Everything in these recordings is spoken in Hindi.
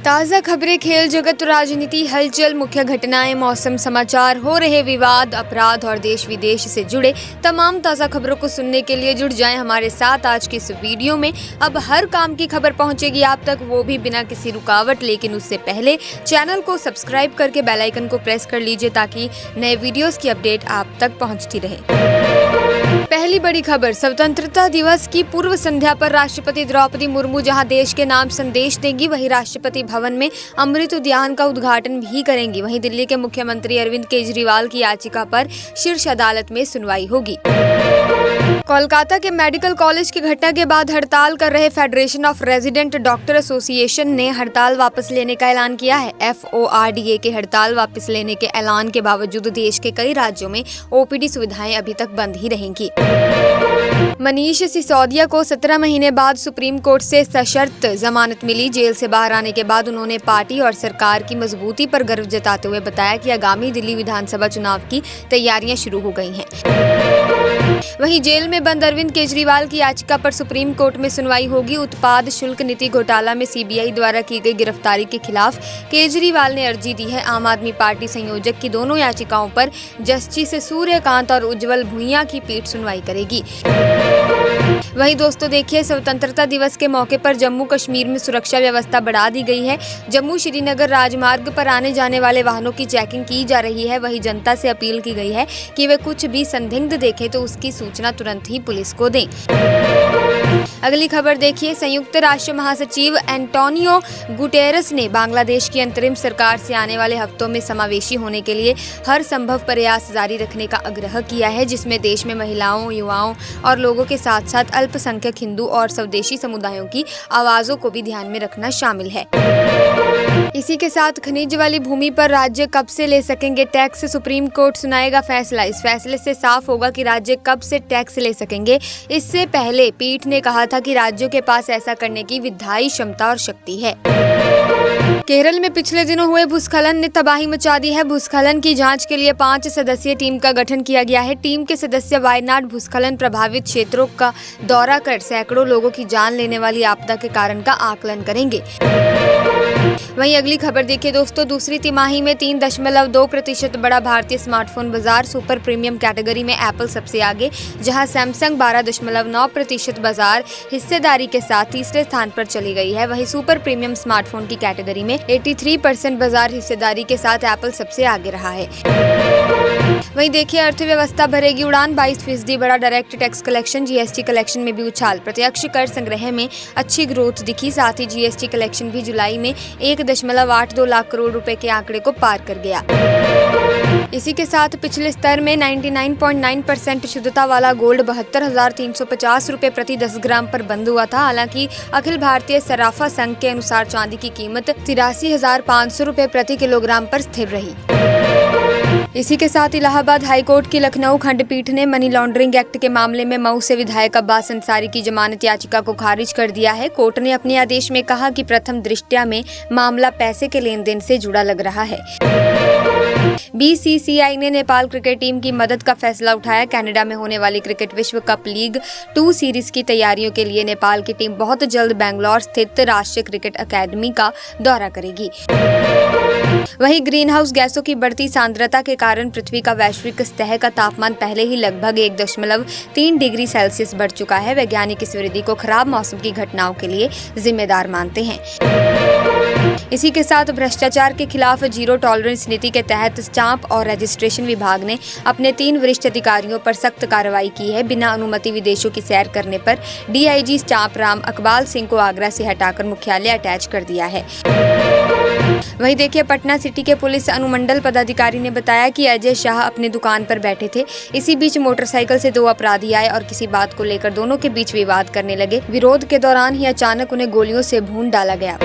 ताज़ा खबरें, खेल जगत, राजनीति, हलचल, मुख्य घटनाएं, मौसम, समाचार, हो रहे विवाद, अपराध और देश विदेश से जुड़े तमाम ताज़ा खबरों को सुनने के लिए जुड़ जाएं हमारे साथ आज की इस वीडियो में। अब हर काम की खबर पहुंचेगी आप तक, वो भी बिना किसी रुकावट। लेकिन उससे पहले चैनल को सब्सक्राइब करके बेल आइकन को प्रेस कर लीजिए ताकि नए वीडियोस की अपडेट आप तक पहुंचती रहे। पहली बड़ी खबर, स्वतंत्रता दिवस की पूर्व संध्या पर राष्ट्रपति द्रौपदी मुर्मू जहां देश के नाम संदेश देंगी, वहीं राष्ट्रपति भवन में अमृत उद्यान का उद्घाटन भी करेंगी। वहीं दिल्ली के मुख्यमंत्री अरविंद केजरीवाल की याचिका पर शीर्ष अदालत में सुनवाई होगी। कोलकाता के मेडिकल कॉलेज की घटना के बाद हड़ताल कर रहे federation of resident doctor association ने हड़ताल वापस लेने का ऐलान किया है। FORDA के हड़ताल वापस लेने के ऐलान के बावजूद देश के कई राज्यों में OPD सुविधाएं अभी तक बंद ही रहेंगी। मनीष सिसोदिया को 17 महीने बाद सुप्रीम कोर्ट से सशर्त जमानत मिली। जेल से बाहर आने के बाद उन्होंने पार्टी और सरकार की मजबूती पर गर्व जताते हुए बताया कि आगामी दिल्ली विधानसभा चुनाव की तैयारियां शुरू हो गई हैं। वहीं जेल में बंद अरविंद केजरीवाल की याचिका पर सुप्रीम कोर्ट में सुनवाई होगी। उत्पाद शुल्क नीति घोटाला में CBI द्वारा की गई गिरफ्तारी के खिलाफ केजरीवाल ने अर्जी दी है। आम आदमी पार्टी संयोजक की दोनों याचिकाओं पर जस्टिस सूर्यकांत और उज्जवल भुइयां की पीठ सुनवाई करेगी। वहीं दोस्तों देखिए, स्वतंत्रता दिवस के मौके पर जम्मू कश्मीर में सुरक्षा व्यवस्था बढ़ा दी गई है। जम्मू श्रीनगर राजमार्ग पर आने जाने वाले वाहनों की चेकिंग की जा रही है। वहीं जनता से अपील की गई है कि वे कुछ भी संदिग्ध देखें तो उसकी सूचना तुरंत ही पुलिस को दें। अगली खबर देखिए, संयुक्त राष्ट्र महासचिव एंटोनियो गुटेरस ने बांग्लादेश की अंतरिम सरकार से आने वाले हफ्तों में समावेशी होने के लिए हर संभव प्रयास जारी रखने का आग्रह किया है, जिसमें देश में महिलाओं, युवाओं और लोगों के साथ साथ अल्पसंख्यक हिंदू और स्वदेशी समुदायों की आवाजों को भी ध्यान में रखना शामिल है। इसी के साथ खनिज वाली भूमि पर राज्य कब से ले सकेंगे टैक्स, सुप्रीम कोर्ट सुनाएगा फैसला। इस फैसले से साफ होगा कि राज्य कब से टैक्स ले सकेंगे। इससे पहले पीठ ने कहा था कि राज्यों के पास ऐसा करने की विधायी क्षमता और शक्ति है। केरल में पिछले दिनों हुए भूस्खलन ने तबाही मचा दी है। भूस्खलन की जांच के लिए 5 सदस्यीय टीम का गठन किया गया है। टीम के सदस्य वायनाड भूस्खलन प्रभावित क्षेत्रों का दौरा कर सैकड़ों लोगों की जान लेने वाली आपदा के कारण का आकलन करेंगे। वहीं अगली खबर देखिए दोस्तों, दूसरी तिमाही में 3.2% बढ़ा भारतीय स्मार्टफोन बाजार। सुपर प्रीमियम कैटेगरी में एप्पल सबसे आगे, जहां सैमसंग 12.9% बाजार हिस्सेदारी के साथ तीसरे स्थान पर चली गई है। वहीं सुपर प्रीमियम स्मार्टफोन की कैटेगरी में 83% बाजार हिस्सेदारी के साथ एप्पल सबसे आगे रहा है। वहीं देखिए, अर्थव्यवस्था भरेगी उड़ान, 22% बढ़ा direct tax collection. GST collection में भी उछाल, प्रत्यक्ष कर संग्रह में अच्छी ग्रोथ दिखी। साथ ही GST कलेक्शन भी जुलाई में 1.82 लाख करोड़ रुपए के आंकड़े को पार कर गया। इसी के साथ पिछले स्तर में 99.9% शुद्धता वाला गोल्ड 72,350 रुपए प्रति 10 ग्राम पर बंद हुआ था। हालांकि अखिल भारतीय सराफा संघ के अनुसार चांदी की कीमत 83,500 रुपए प्रति किलोग्राम पर स्थिर रही। इसी के साथ इलाहाबाद हाईकोर्ट की लखनऊ खंडपीठ ने मनी लॉन्ड्रिंग एक्ट के मामले में मऊ से विधायक अब्बास अंसारी की जमानत याचिका को खारिज कर दिया है। कोर्ट ने अपने आदेश में कहा कि प्रथम दृष्टया में मामला पैसे के लेन देन से जुड़ा लग रहा है। BCCI ने नेपाल क्रिकेट टीम की मदद का फैसला उठाया। कनाडा में होने वाली क्रिकेट विश्व कप लीग 2 सीरीज की तैयारियों के लिए नेपाल की टीम बहुत जल्द बेंगलुरु स्थित राष्ट्रीय क्रिकेट अकादमी का दौरा करेगी। वहीं ग्रीन हाउस गैसों की बढ़ती सांद्रता के कारण पृथ्वी का वैश्विक सतह का तापमान पहले ही लगभग 1.3 डिग्री सेल्सियस बढ़ चुका है। वैज्ञानिक इस वृद्धि को खराब मौसम की घटनाओं के लिए जिम्मेदार मानते हैं। इसी के साथ भ्रष्टाचार के खिलाफ जीरो टॉलरेंस नीति के तहत स्टाम्प और रजिस्ट्रेशन विभाग ने अपने 3 वरिष्ठ अधिकारियों पर सख्त कार्रवाई की है। बिना अनुमति विदेशों की सैर करने पर DIG स्टाम्प राम अकबाल सिंह को आगरा से हटाकर मुख्यालय अटैच कर दिया है। वहीं देखिए, पटना सिटी के पुलिस अनुमंडल पदाधिकारी ने बताया कि अजय शाह अपनी दुकान पर बैठे थे। इसी बीच मोटरसाइकिल से 2 अपराधी आए और किसी बात को लेकर दोनों के बीच विवाद करने लगे। विरोध के दौरान ही अचानक उन्हें गोलियों से भून डाला गया।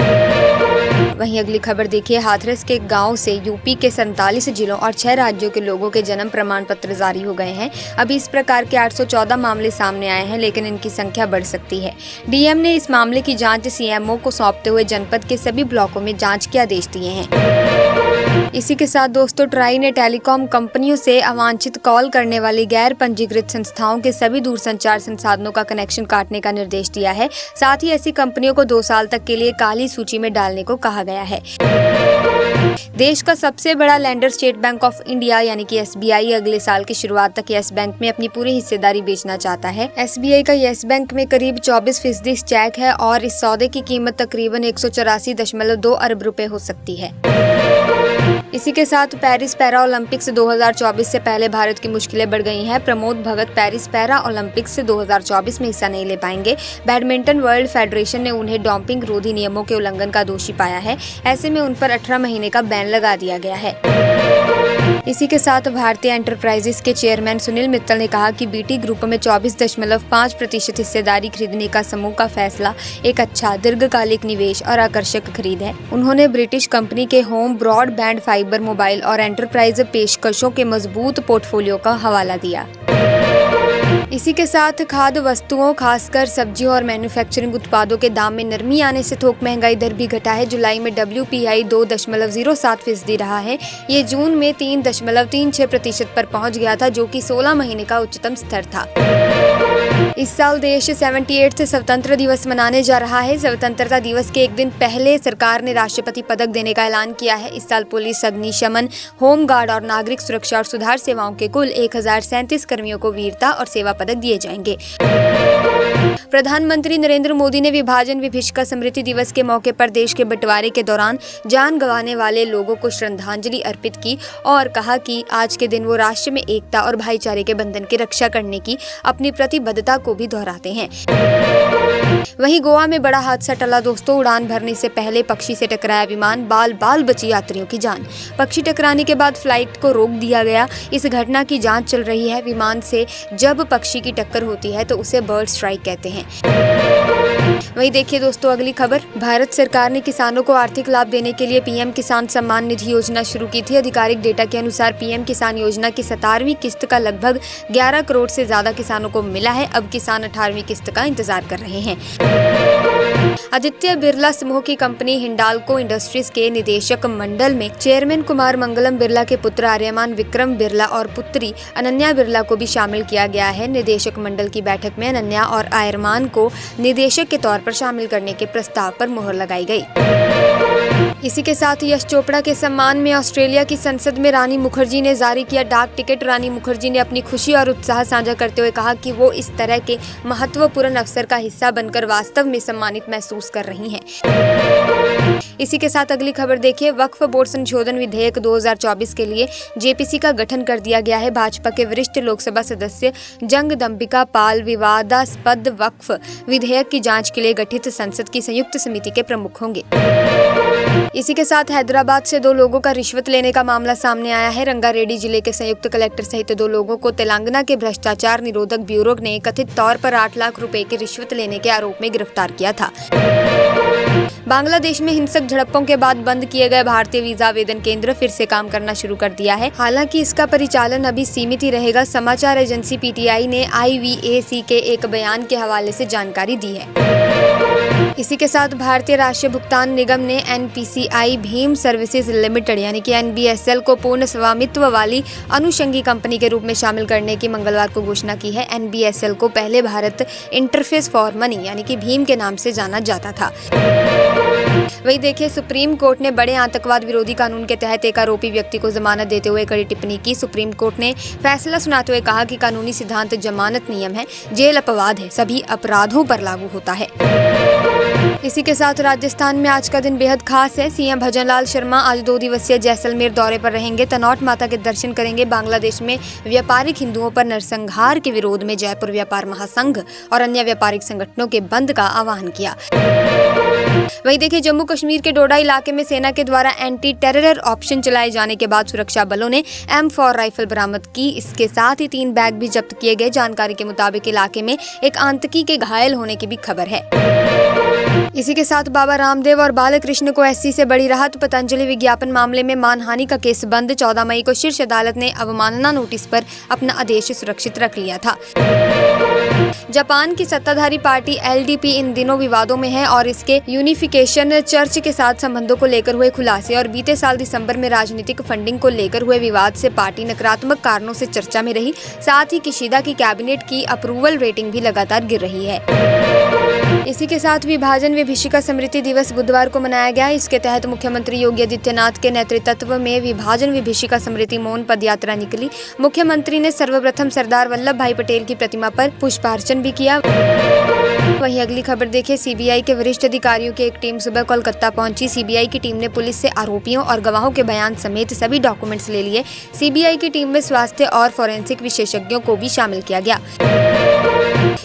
वहीं अगली खबर देखिए, हाथरस के गांव से यूपी के 47 जिलों और 6 राज्यों के लोगों के जन्म प्रमाण पत्र जारी हो गए हैं। अभी इस प्रकार के 814 मामले सामने आए हैं, लेकिन इनकी संख्या बढ़ सकती है। DM ने इस मामले की जांच CMO को सौंपते हुए जनपद के सभी ब्लॉकों में जांच के आदेश दिए हैं। इसी के साथ दोस्तों, ट्राई ने टेलीकॉम कंपनियों से अवांछित कॉल करने वाली गैर पंजीकृत संस्थाओं के सभी दूरसंचार संसाधनों का कनेक्शन काटने का निर्देश दिया है। साथ ही ऐसी कंपनियों को 2 साल तक के लिए काली सूची में डालने को कहा गया गया है। देश का सबसे बड़ा lender state bank of India यानी कि SBI अगले साल की शुरुआत तक येस बैंक में अपनी पूरी हिस्सेदारी बेचना चाहता है। SBI का येस बैंक में करीब 24% स्टैक है और इस सौदे की कीमत तकरीबन 184.2 अरब रुपए हो सकती है। इसी के साथ पेरिस पैरा ओलंपिक्स 2024 से पहले भारत की मुश्किलें बढ़ गई हैं। Pramod Bhagat Paris para Olympics 2024 में हिस्सा नहीं ले पाएंगे। बैडमिंटन वर्ल्ड फेडरेशन ने उन्हें डोपिंग रोधी नियमों के उल्लंघन का दोषी पाया है। ऐसे में उन पर 18 महीने का बैन लगा दिया गया है। इसी के साथ भारतीय एंटरप्राइजेस के चेयरमैन सुनील मित्तल ने कहा कि BT ग्रुप में 24.5% हिस्सेदारी खरीदने का समूह का फैसला एक अच्छा दीर्घकालिक निवेश और आकर्षक खरीद है। उन्होंने ब्रिटिश कंपनी के होम ब्रॉडबैंड, फाइबर, मोबाइल और एंटरप्राइज पेशकशों के मजबूत पोर्टफोलियो का हवाला दिया। इसी के साथ खाद्य वस्तुओं खासकर सब्जियों और मैन्युफैक्चरिंग उत्पादों के दाम में नरमी आने से थोक महंगाई दर भी घटा है। जुलाई में WPI 2.07% रहा है। ये जून में 3.36% पर पहुंच गया था, जो कि 16 महीने का उच्चतम स्तर था। इस साल देश 78वें स्वतंत्रता दिवस मनाने जा रहा है। स्वतंत्रता दिवस के एक दिन पहले सरकार ने राष्ट्रपति पदक देने का ऐलान किया है। इस साल पुलिस, अग्निशमन, होम गार्ड और नागरिक सुरक्षा और सुधार सेवाओं के कुल 1037 कर्मियों को वीरता और सेवा पदक दिए जाएंगे। प्रधानमंत्री नरेंद्र मोदी ने विभाजन विभीषिका स्मृति दिवस के मौके पर देश के बंटवारे के दौरान जान गंवाने वाले लोगों को श्रद्धांजलि अर्पित की और कहा कि आज के दिन वो राष्ट्र में एकता और भाईचारे के बंधन की रक्षा करने की अपनी प्रतिबद्धता को भी दोहराते हैं। वहीं गोवा में बड़ा हादसा टला दोस्तों। उड़ान भरने से पहले पक्षी से टकराया विमान, बाल बची यात्रियों की जान। पक्षी टकराने के बाद फ्लाइट को रोक दिया गया। इस घटना की जांच चल रही है। विमान से जब पक्षी की टक्कर होती है तो उसे बर्ड स्ट्राइक कहते हैं। वहीं देखिए दोस्तों अगली खबर। भारत सरकार ने किसानों को आर्थिक लाभ देने के लिए PM किसान सम्मान निधि योजना शुरू की थी। आधिकारिक डेटा के अनुसार PM किसान योजना की 17वीं किस्त का लगभग 11 करोड़ से ज्यादा किसानों को मिला है। अब किसान 18वीं किस्त का इंतजार कर रहे हैं। आदित्य बिरला समूह की कंपनी हिंडाल्को इंडस्ट्रीज के निदेशक मंडल में चेयरमैन कुमार मंगलम बिरला के पुत्र आर्यमान विक्रम बिरला और पुत्री अनन्या बिरला को भी शामिल किया गया है। निदेशक मंडल की बैठक में अनन्या और आर्यमान को निदेशक के तौर पर शामिल करने के प्रस्ताव पर मुहर लगाई गई। इसी के साथ यश चोपड़ा के सम्मान में ऑस्ट्रेलिया की संसद में रानी मुखर्जी ने जारी किया डाक टिकट। रानी मुखर्जी ने अपनी खुशी और उत्साह साझा करते हुए कहा कि वो इस तरह के महत्वपूर्ण अवसर का हिस्सा बनकर वास्तव में सम्मानित महसूस कर रही हैं। इसी के साथ अगली खबर देखिए। वक्फ बोर्ड संशोधन विधेयक 2024 के लिए JPC का गठन कर दिया गया है। भाजपा के वरिष्ठ लोकसभा सदस्य जगदम्बिका पाल विवादास्पद वक्फ विधेयक की जांच के लिए गठित संसद की संयुक्त समिति के प्रमुख होंगे। इसी के साथ हैदराबाद से 2 लोगों का रिश्वत लेने का मामला सामने आया है। रंगारेड्डी जिले के संयुक्त कलेक्टर सहित 2 लोगों को तेलंगाना के भ्रष्टाचार निरोधक ब्यूरो ने कथित तौर पर 8 लाख रुपए की रिश्वत लेने के आरोप में गिरफ्तार किया था। बांग्लादेश में हिंसक झड़पों के बाद बंद किए गए भारतीय वीजा आवेदन केंद्र फिर से काम करना शुरू कर दिया है। हालांकि इसका परिचालन अभी सीमित ही रहेगा। समाचार एजेंसी PTI ने IVAC के एक बयान के हवाले से जानकारी दी है। इसी के साथ भारतीय राष्ट्रीय भुगतान निगम ने NPCI भीम सर्विसेज लिमिटेड यानी कि NBSL को पूर्ण स्वामित्व वाली अनुषंगी कंपनी के रूप में शामिल करने की मंगलवार को घोषणा की है। NBSL को पहले भारत इंटरफेस फॉर मनी यानी कि भीम के नाम से जाना जाता था। वही देखिए, सुप्रीम कोर्ट ने बड़े आतंकवाद विरोधी कानून के तहत एक आरोपी व्यक्ति को जमानत देते हुए कड़ी टिप्पणी की। सुप्रीम कोर्ट ने फैसला सुनाते हुए कहा कि कानूनी सिद्धांत जमानत नियम है, जेल अपवाद है, सभी अपराधों पर लागू होता है। इसी के साथ राजस्थान में आज का दिन बेहद खास है। CM भजनलाल शर्मा आज 2 दिवसीय जैसलमेर दौरे पर रहेंगे। तनौट माता के दर्शन करेंगे। बांग्लादेश में व्यापारिक हिंदुओं पर नरसंहार के विरोध में जयपुर व्यापार महासंघ और अन्य व्यापारिक संगठनों के बंद का आह्वान किया। वहीं देखिए, जम्मू कश्मीर के डोडा इलाके में सेना के द्वारा एंटी टेरर ऑपरेशन चलाए जाने के बाद सुरक्षा बलों ने M4 राइफल बरामद की। इसके साथ ही 3 बैग भी जब्त किए गए। जानकारी के मुताबिक इलाके में एक आतंकी के घायल होने की भी खबर है। इसी के साथ बाबा रामदेव और बालकृष्ण को SC से बड़ी राहत। पतंजलि विज्ञापन मामले में मानहानि का केस बंद। 14 मई को शीर्ष अदालत ने अवमानना नोटिस पर अपना आदेश सुरक्षित रख लिया था। जापान की सत्ताधारी पार्टी LDP इन दिनों विवादों में है और इसके यूनिफिकेशन चर्च के साथ संबंधों को लेकर हुए खुलासे और बीते साल दिसंबर में राजनीतिक फंडिंग को लेकर हुए विवाद से पार्टी नकारात्मक कारणों से चर्चा में रही। साथ ही किशिदा की कैबिनेट की अप्रूवल रेटिंग भी लगातार गिर रही है। इसी के साथ विभाजन विभीषिका स्मृति दिवस बुधवार को मनाया गया। इसके तहत मुख्यमंत्री योगी आदित्यनाथ के नेतृत्व में विभाजन विभीषिका स्मृति मौन पद यात्रा निकली। मुख्यमंत्री ने सर्वप्रथम सरदार वल्लभ भाई पटेल की प्रतिमा पर पुष्पार्चन भी किया। वहीं अगली खबर देखें, सीबीआई के वरिष्ठ अधिकारियों की एक टीम सुबह कोलकाता पहुंची। सीबीआई की टीम ने पुलिस से आरोपियों और गवाहों के बयान समेत सभी डॉक्यूमेंट्स ले लिए। सीबीआई की टीम में स्वास्थ्य और फोरेंसिक विशेषज्ञों को भी शामिल किया गया।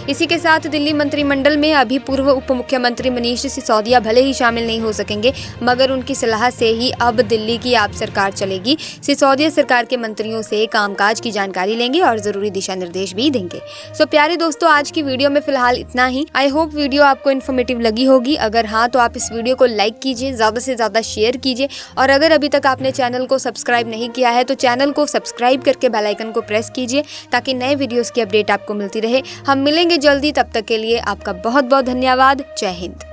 इसी के साथ दिल्ली मंत्रिमंडल में अभी पूर्व उप मुख्यमंत्री मनीष सिसोदिया भले ही शामिल नहीं हो सकेंगे, मगर उनकी सलाह से ही अब दिल्ली की आप सरकार चलेगी। सिसोदिया सरकार के मंत्रियों से कामकाज की जानकारी लेंगे और जरूरी दिशा निर्देश भी देंगे। सो प्यारे दोस्तों, आज की वीडियो में फिलहाल इतना ही। आई होप वीडियो आपको इन्फॉर्मेटिव लगी होगी। अगर हाँ तो आप इस वीडियो को लाइक कीजिए, ज्यादा से ज्यादा शेयर कीजिए और अगर अभी तक आपने चैनल को सब्सक्राइब नहीं किया है तो चैनल को सब्सक्राइब करके बेल आइकन को प्रेस कीजिए ताकि नए वीडियोस की अपडेट आपको मिलती रहे। हम मिलेंगे जल्दी, तब तक के लिए आपका बहुत बहुत धन्यवाद। जय हिंद।